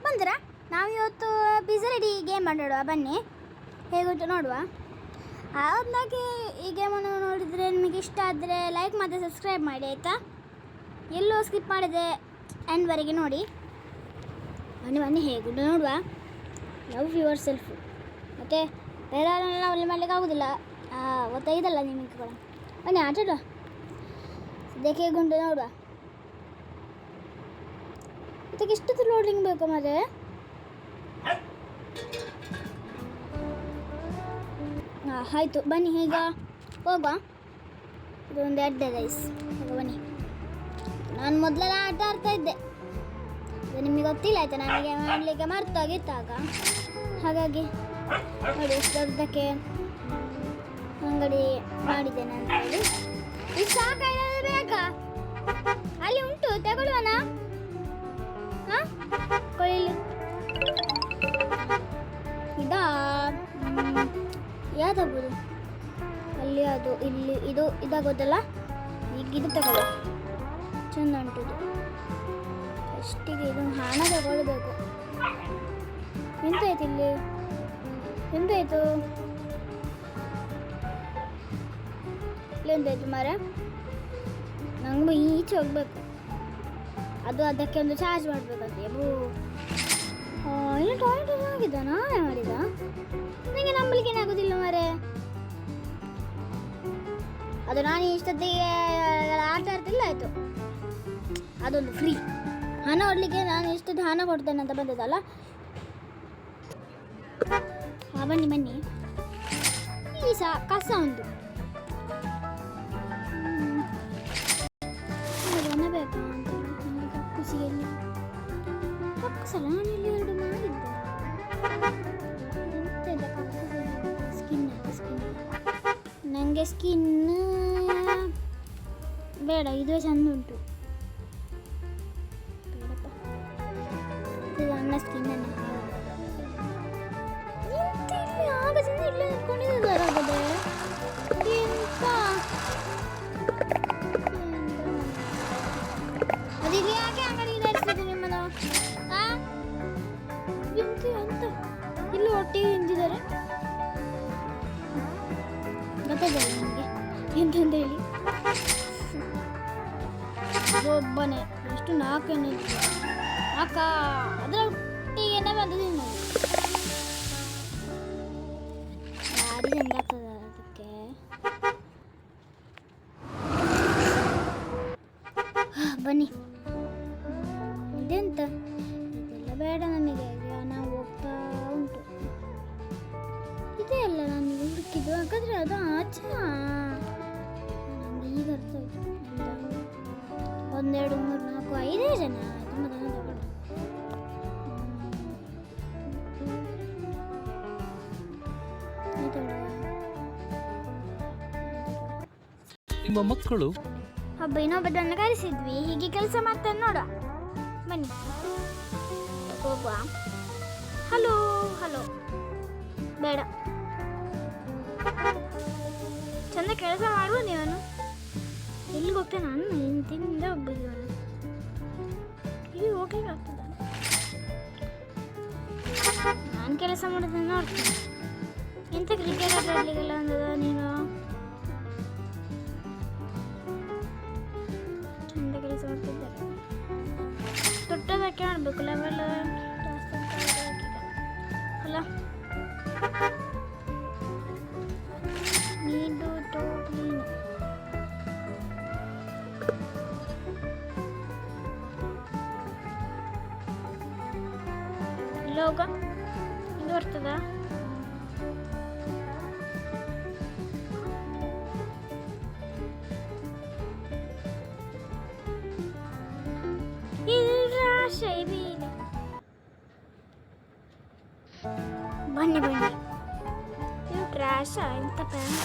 ಬಂದ್ರೆ ನಾವು ಇವತ್ತು ಪಿಜ್ಜಾ ರೆಡಿ ಗೇಮ್ ಆಡೋಣ ಬನ್ನಿ, ಹೇಗುಂಟು ನೋಡುವ. ಅದನ್ನಾಗಿ ಈ ಗೇಮನ್ನು ನೋಡಿದರೆ ನಿಮಗೆ ಇಷ್ಟ ಆದರೆ ಲೈಕ್ ಮತ್ತು ಸಬ್ಸ್ಕ್ರೈಬ್ ಮಾಡಿ ಆಯಿತಾ. ಎಲ್ಲೋ ಸ್ಕಿಪ್ ಮಾಡಿದೆ ಎಂಡ್ವರೆಗೆ ನೋಡಿ. ಬನ್ನಿ ಬನ್ನಿ ಹೇಗುಂಟು ನೋಡುವ. ಲವ್ ಯುವರ್ ಸೆಲ್ಫ್ ಮತ್ತು ಬೇರೆ ಒಳ್ಳೆ ಮಾಡಲಿಕ್ಕೆ ಆಗೋದಿಲ್ಲ, ಗೊತ್ತಾಗಿದ್ದಲ್ಲ ನಿಮಗೆ ಕೂಡ. ಬನ್ನಿ ಆಟಾಡುವ, ಸದ್ಯಕ್ಕೆ ಹೇಗುಂಟು ನೋಡುವ. ಇದಕ್ಕೆ ಎಷ್ಟು ಲೋಡಿಂಗ್ ಬೇಕು ಮತ್ತೆ? ಆಯಿತು ಬನ್ನಿ ಈಗ ಹೋಗುವ. ಇದೊಂದು ಅಡ್ಡ ರೈಸ್ ಬನ್ನಿ. ನಾನು ಮೊದಲೆಲ್ಲ ಆಟ ಆಡ್ತಾ ಇದ್ದೆ, ಅದು ನಿಮಗೆ ಗೊತ್ತಿಲ್ಲ ಆಯಿತಾ. ನನಗೆ ಮಾಡಲಿಕ್ಕೆ ಮರ್ತೋಗಿತ್ತಾಗ, ಹಾಗಾಗಿ ನೋಡಿ ಎಷ್ಟು ದೊಡ್ಡಕ್ಕೆ ಅಂಗಡಿ ಮಾಡಿದ್ದೇನೆ ಅಂತ ಹೇಳಿ. ಇದು ಸಾಕಾಯ್ತು ಬೇಕಾ? ಅಲ್ಲಿ ಉಂಟು ತಗೊಳ್ಳುವನಾ? ಹಾಂ ಕೊಳ್ಳಿ ಇದಾ ಯಾವ್ದಾಗ್ಬೋದು ಅಲ್ಲಿ, ಅದು ಇಲ್ಲಿ ಇದು ಇದಾಗೋದಲ್ಲ. ಈಗ ಇದು ತಗೊಳ್ಳಿ, ಚೆಂದ ಉಂಟು ಇದು. ಫಸ್ಟಿಗೆ ಇದು ಹಣ ತಗೊಳ್ಬೇಕು. ಎಂತಾಯ್ತು ಇಲ್ಲಿ, ಎಂತಾಯ್ತು ಇಲ್ಲಿ, ಎಂತಾಯ್ತು ಮಾರೆ? ನಂಗೆ ಈಚೆ ಹೋಗ್ಬೇಕು, ಅದು ಅದಕ್ಕೆ ಒಂದು ಚಾರ್ಜ್ ಮಾಡಬೇಕಂತೆ. ಇಲ್ಲ ಟಾಯ್ಲೆಟ್ ಆಗಿದ್ದ, ನಾನೇ ಮಾಡಿದ. ನನಗೆ ನಂಬಲಿಕ್ಕೆ ಏನಾಗೋದಿಲ್ಲ ಮಾರೆ. ಅದು ನಾನು ಇಷ್ಟೊತ್ತಿಗೆ ಆಟ ಆಡ್ತಿಲ್ಲ ಆಯಿತು. ಅದೊಂದು ಫ್ರೀ ಹಣ ಕೊಡಲಿಕ್ಕೆ ನಾನು ಇಷ್ಟೊತ್ತು ಹಣ ಕೊಡ್ತೇನೆ ಅಂತ ಬಂದದಲ್ಲ. ಬನ್ನಿ ಬನ್ನಿ. ಈ ಕಸ ಒಂದು ಬೇಕಾ ಅಂತ ಕಕ್ಕುಸಿಯಲ್ಲಿ ಕಕ್ಕುಸಲ್ಲ. ನಾನು ಇಲ್ಲಿ ಎರಡು ಮಾಡಿದ್ದೆ. ಸ್ಕಿನ್ ನನಗೆ ಸ್ಕಿನ್ ಬೇಡ, ಇದುವೇ ಚಂದ ಉಂಟು. ಬೇಡಪ್ಪ, ಇದು ನನ್ನ ಸ್ಕಿನ್ ಅನ್ನು ಆಗದಿಂದ ಇಲ್ಲೇ ನಿಂತ್ಕೊಂಡಿದ್ದಾರೆ. ಆಗದೆ ಎಂತ ಅದೀಗ ಯಾಕೆ ಅಂಗಡಿ ನಡೆಸಿದ್ದು ನಿಮ್ಮನ್ನು? ಎಂತ ಎಂತ ಇಲ್ಲಿ ಒಟ್ಟಿಗೆ ನಿಂತಿದ್ದಾರೆ, ಗೊತ್ತಾಗಲ್ಲ ನನಗೆ ಎಂತಂತ ಹೇಳಿ. ಒಬ್ಬನೇ ಎಷ್ಟು ನಾಲ್ಕನೇ ಅಕ್ಕ ಅದರ ಒಟ್ಟಿಗೆ ಬಂದದ್ದು ನೋಡಿ. ಭಾರಿ ಚಂದ ಆಗ್ತದ ಅದಕ್ಕೆ. ಬನ್ನಿ, ಇದೆಂತ ಇದೆಲ್ಲ ಬೇಡ ನನಗೆ. ನಾವು ಹೋಗ್ತಾ ಉಂಟು, ಇದೇ ಅಲ್ಲ ನಾನು ಹುಡುಕಿದ್ದು. ಹಾಗಾದ್ರೆ ಅದು ಆಚೆ. ನನಗೆ ಈಗ ಅರ್ಥ ಆಯ್ತು. 1 2 3 4 5 ಜನ ತುಂಬ ಜನ ತಗೊಳ್ಳಿ. ನಿಮ್ಮ ಮಕ್ಕಳು ಹಬ್ಬ ಇನ್ನೊಬ್ಬದನ್ನು ಕರೆಸಿದ್ವಿ, ಹೀಗೆ ಕೆಲಸ ಮಾಡ್ತಾನೆ ನೋಡುವ. ಬನ್ನಿ ಹೋಗುವ. ಹಲೋ ಹಲೋ ಬೇಡ, ಚಂದ ಕೆಲಸ ಮಾಡುವ ನೀವನು. ಎಲ್ಲಿಗೆ ಹೋಗ್ತೇನೆ ನಾನು? ಇಂತಿಂದ ಹೋಗ್ಬೇಕು ನಾನು. ಇಲ್ಲಿ ಹೋಗ್ಲಿಕ್ಕೆ ಆಗ್ತದ? ನಾನು ಕೆಲಸ ಮಾಡೋದನ್ನ ನೋಡ್ತೀನಿ. ಎಂತ ಕ್ರಿಕೆಟ್ ಆಡಲಿಕ್ಕೆಲ್ಲ ಅಂದದ ನೀನು? ಚಂದ ಕೆಲಸ ಮಾಡ್ತಿದ್ದಾರೆ. ದೊಡ್ಡದಕ್ಕೆ ಮಾಡಬೇಕು, ಲೆವೆಲ್ ಜಾಸ್ತಿ ಅಲ್ಲ. ನೀಡು ಟೋಟ್ಲಿನ ಇಲ್ಲ ಹೋಗ, ಇದು ಬರ್ತದ. ಬನ್ನಿ ಬನ್ನಿ. ಇದು ಟ್ರ್ಯಾಶ ಇಂಥ ಪ್ಯಾಂಟ್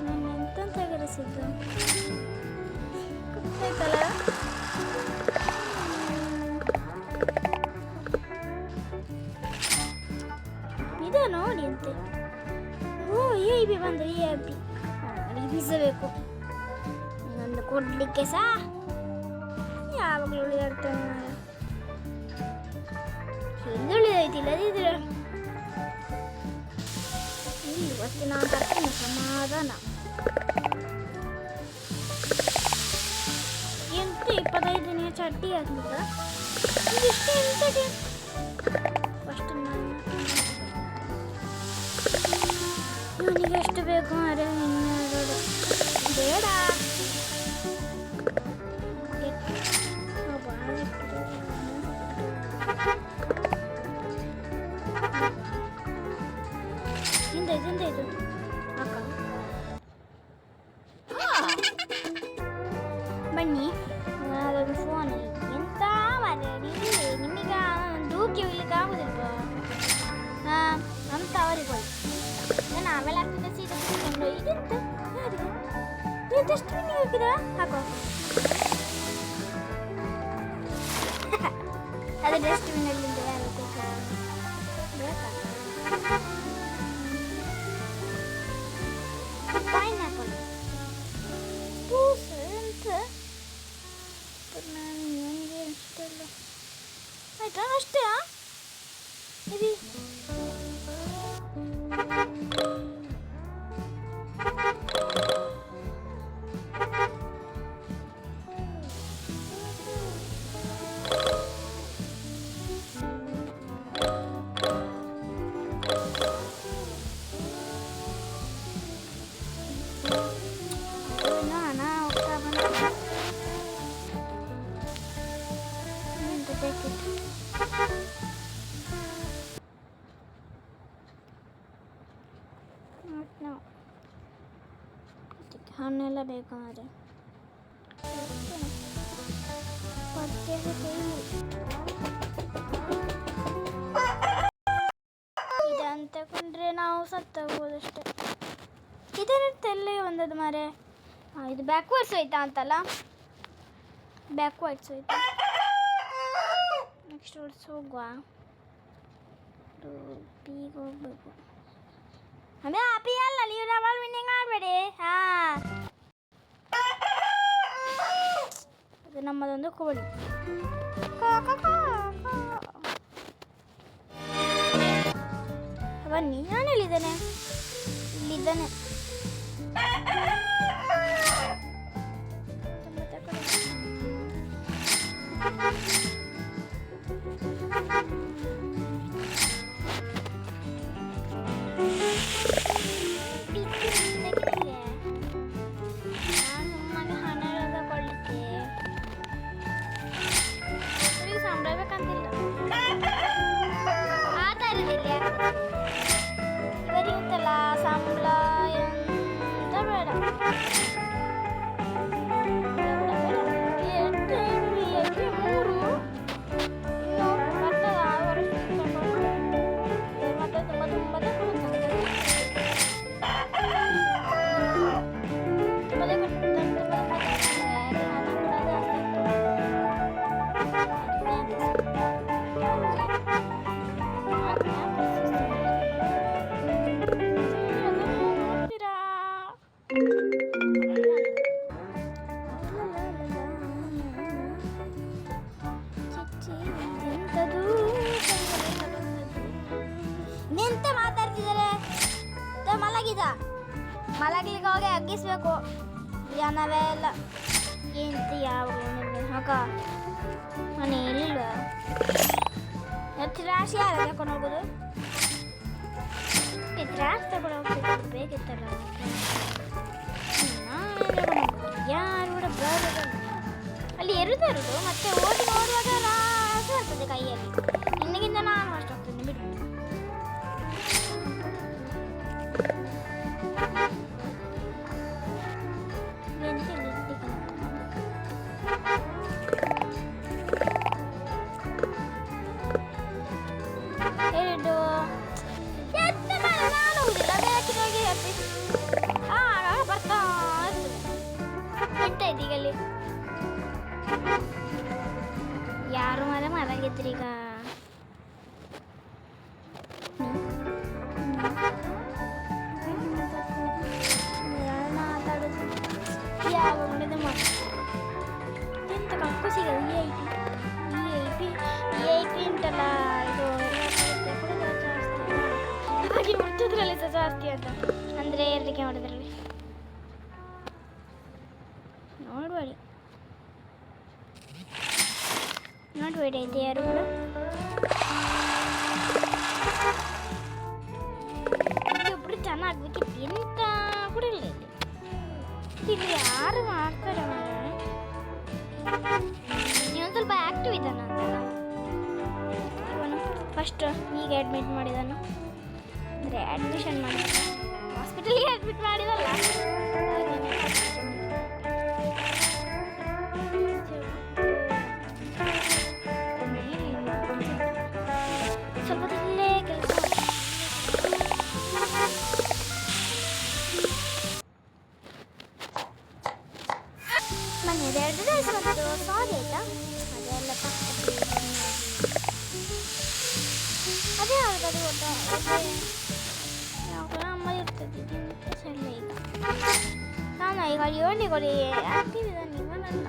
ನಾನು ಎಂತ ತೆಗೆಸಿದ್ದು ಗೊತ್ತಾಯ್ತಲ್ಲ. ಇದು ನೋಡಿ ಅಂತೆ. ಓ ಎ ಬಿ ಬಂದರೆ ಎ ಬಿ ಬೀಸಬೇಕು. ಇನ್ನೊಂದು ಕೊಡಲಿಕ್ಕೆ ಸಹ ಯಾವಾಗಲೂ ಉಳಿದಾಡ್ತಾನೆ. ಕತ್ತಿನ ಸಮಾಧಾನ. ಎಂತ 25ನೇ ಚಡ್ಡಿ ಆಗ್ಲಿಲ್ಲ ಇದಿಷ್ಟು ಎಂತಕ್ಕೆ ಫಸ್ಟ್ ಇವನಿಗೆ ಎಷ್ಟು ಬೇಕು ಮಾರೆ ಇನ್ನೆರಡು ಬೇಡ ಇದು ಅಕ್ಕ ಬನ್ನಿ ಅದೊಂದು ಫೋನ್ ಎಂತ ಮಾರೆ ನಿಮಗೆ ದೂಕಿ ಇಲ್ಲಿಗೆ ಆಗುದಿಲ್ವಾ ಅಂತ ಅವರಿಗೆ ನಾನು ಆಮೇಲೆ ಆಗ್ತದೆ ಸೀದಾ ಕೂತ್ಕೊಂಡು ಇದೆಂತ ಯಾರಿಗೆ ನೀವು ಡಸ್ಟ್ಬಿನ್ನಿಗೆ ಹಾಕಿದ ಹಾಕೋ ಅದು ಡಸ್ಟ್ಬಿನ್ನಲ್ಲಿಂದ ಯಾರು ಬೇಕಾ ಪೈನಾಪಲ್ ಎಂತ ನಾನು ನನಗೆ ಇಷ್ಟಲ್ಲ ಆಯ್ತಾ ಅಷ್ಟೇ ಇದು ಹಣ್ಣೆಲ್ಲ ಬೇಕು ಮಾರೆ ಇದಂತ ಕೊಂಡ್ರೆ ನಾವು ಸತ್ತೋಗ್ಬೋದಷ್ಟೇ. ಇದರದ್ದೆಲ್ಲೇ ಒಂದದು ಮಾರೆ ಇದು ಬ್ಯಾಕ್ವರ್ಡ್ಸ್ ಹೋಯ್ತಾ ಅಂತಲ್ಲ ಬ್ಯಾಕ್ವರ್ಡ್ಸ್ ಹೋಯ್ತಾ ನೆಕ್ಸ್ಟ್ ವರ್ಡ್ಸ್ ಹೋಗುವ ಪೀಗೆ ಹೋಗ್ಬೇಕು ಆಮೇಲೆ ಆ ಪಿ ಅಲ್ಲ ನೀವು ಡಬಲ್ ವಿನ್ನಿಂಗ್ ಮಾಡಬೇಡಿ ಅದು ನಮ್ಮದೊಂದು ಕೋಳಿ ಬನ್ನಿ ನಾನು ಹೇಳಿದ್ದೇನೆ ಇಲ್ಲಿದ್ದಾನೆ ಸಂಬಳ ಎಂತ ಬೇಡ ಮೂರು ಇನ್ನು ಬರ್ತದ 6 ವರ್ಷ ಮತ್ತೆ ತುಂಬ ನಿಂತ ಮಾತಾಡ್ತಿದ್ದಾರೆ ಮಲಗ್ಲಿಕ್ಕೆ ಹೋಗಿ ಅಗ್ಗಿಸ್ಬೇಕು ಜನವೇ ಇಲ್ಲ ಎಂತ ಯಾವ ಹಾಕ ಮನೆ ಇಲ್ಲ ರಾಶಿ ಯಾರು ತಕೊಂಡು ಹೋಗೋದು ರಾಶಿ ತಗೊಂಡು ಹೋಗ್ಬೇಕು ಬೇಕಿತ್ತಲ್ಲ ಯಾರು ಕೂಡ ಬರೋದು ಅಲ್ಲಿ ಎರುದು ಮತ್ತೆ ಓದಿ ನೋಡುವಾಗ ರಾಶಿ ಬರ್ತದೆ ಕೈಯಲ್ಲಿ ನಿನಗಿಂತ ನಾನು ಅಷ್ಟು ಹೋಗ್ತೇನೆ ಬಿಡು ಬರ್ತಾ ಎಂತ ಇದೀಗಲ್ಲಿ ಯಾರು ಮಲಗಿದ್ರಿ ಈಗ ಮಾತಾಡೋದು ಯಾವ ಉಳಿದ ಎಂತ ಕಕ್ಕು ಸಿಗಲ್ಲ ಈ ಉಂಟಲ್ಲ ಇದು ಹಾಗೆ ಹುಟ್ಟದ್ರಲ್ಲಿ ಸಹ ಜಾಸ್ತಿ ಅಂತ ಅಂದರೆ ಹೆದರಿಕೆ ಮಾಡೋದ್ರಲ್ಲಿ ನೋಡಬೇಡಿ ಆಯ್ತು ಯಾರು ಕೂಡ. ಒಬ್ಬರು ಚೆನ್ನಾಗಬೇಕಿತ್ತು, ಎಂತ ಕೂಡ ಇಲ್ಲ ಇಲ್ಲಿ ಯಾರು ಮಾಡ್ತಾರೆ ಇವನು ಸ್ವಲ್ಪ ಆ್ಯಕ್ಟಿವ್ ಇದ್ದಾನ ಅಂತಲ್ಲ. ಇವನು ಫಸ್ಟ್ ಈಗ ಅಡ್ಮಿಟ್ ಮಾಡಿದಾನು, ಅಂದರೆ ಅಡ್ಮಿಷನ್ ಮಾಡಿದ, ಹಾಸ್ಪಿಟಲಿಗೆ ಅಡ್ಮಿಟ್ ಮಾಡಿದಲ್ಲ. ಸ್ವಲ್ಪದಲ್ಲೇ ಕೆಲಸ ಬನ್ನಿ, ಅದೆರಡು ಡ್ರೆಸ್ ಮತ್ತು ಸಾರಿ ಆಯ್ತಾ, ಅದೆಲ್ಲ ಅದೇ ಆಗದು ಗೊತ್ತಾ, ಯಾವಾಗ ಅಮ್ಮ ಇರ್ತದೆ ಸಣ್ಣ. ಈಗ ನಾನು ಈಗ ಏಳಿಗೊಳಿ ಆ್ಯಕ್ಟಿವ್ ಇದ್ದಾನೆ ಇವನಲ್ಲ,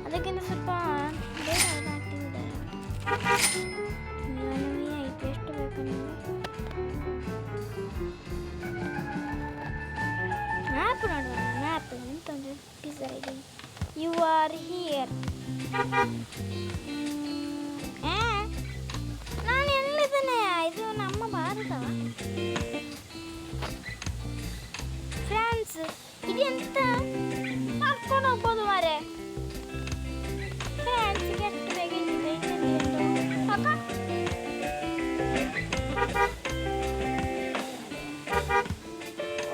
ಅದಕ್ಕಿಂತ ಸ್ವಲ್ಪ ಬೇಗ ಆ್ಯಕ್ಟಿವ್ ಇದ್ದಾರೆ. ಇವನು ಆಯ್ತು, ಎಷ್ಟು ಬೇಕು ನೀವು ಮ್ಯಾಪ್ ನೋಡುವ, ಮ್ಯಾಪ್ ಎಂತಂದರೆ ಪಿಜ್ಜಾ ಇದೆ, ಯು ಆರ್ ಹಿಯರ್. ನಾನು ಎಲ್ಲಿದ್ದೇನೆ, ಇದು ನಮ್ಮ ಭಾರತ, ಫ್ರಾನ್ಸ್. ಇದೆಂತ ಹಾಕ್ಕೊಂಡು ಹೋಗ್ಬೋದು ಮಾರೆ, ಫ್ರಾನ್ಸ್ ಎಷ್ಟು ಬೇಗ ಅಕ್ಕ.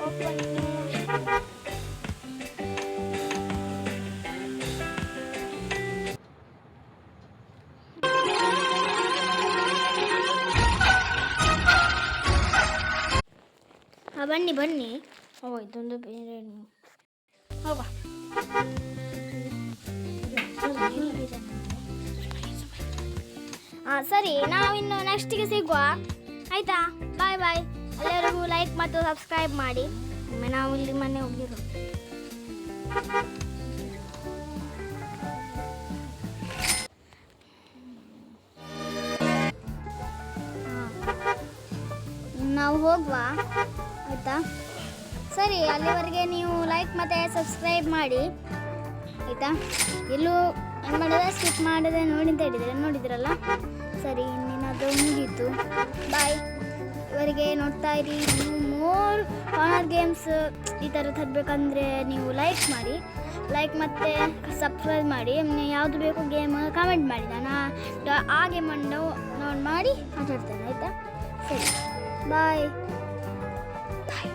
ಓಪನ್ ಬನ್ನಿ ಬನ್ನಿ. ಓ ಇದೊಂದು ಬೇರೆ ಹೋಗ. ಹಾಂ ಸರಿ, ನಾವಿನ್ನು ನೆಕ್ಸ್ಟಿಗೆ ಸಿಗುವ ಆಯಿತಾ. ಬಾಯ್ ಬಾಯ್. ಎಲ್ಲರಿಗೂ ಲೈಕ್ ಮತ್ತು ಸಬ್ಸ್ಕ್ರೈಬ್ ಮಾಡಿ. ಒಮ್ಮೆ ನಾವು ಇಲ್ಲಿ ಮನೆ ಹೋಗಿರೋ. ನಾವು ಹೋಗುವ ಆಯಿತಾ. ಸರಿ, ಅಲ್ಲಿವರೆಗೆ ನೀವು ಲೈಕ್ ಮತ್ತು ಸಬ್ಸ್ಕ್ರೈಬ್ ಮಾಡಿ ಆಯಿತಾ. ಎಲ್ಲೂ ಏನು ಮಾಡಿದ್ರೆ ಸ್ಕಿಪ್ ಮಾಡದೆ ನೋಡಿ ಅಂತ ಹೇಳಿದರೆ ನೋಡಿದ್ರಲ್ಲ. ಸರಿ, ಇನ್ನೇನಾದರೂ ಮುಗೀತು. ಬಾಯ್. ಇವರಿಗೆ ನೋಡ್ತಾ ಇರಿ. ನೀವು ಮೋರ್ ಕಾರ್ನರ್ ಗೇಮ್ಸ್ ಈ ಥರ ತರಬೇಕಂದ್ರೆ ನೀವು ಲೈಕ್ ಮಾಡಿ, ಲೈಕ್ ಮತ್ತು ಸಬ್ಸ್ಕ್ರೈಬ್ ಮಾಡಿ. ಯಾವುದು ಬೇಕು ಗೇಮ್ ಕಮೆಂಟ್ ಮಾಡಿ, ನಾನು ಆ ಗೇಮನ್ನು ನೋಡಿ ಮಾಡಿ ಆಟಾಡ್ತೇನೆ ಆಯಿತಾ. ಸರಿ, ಬಾಯ್ ಬಾಯ್.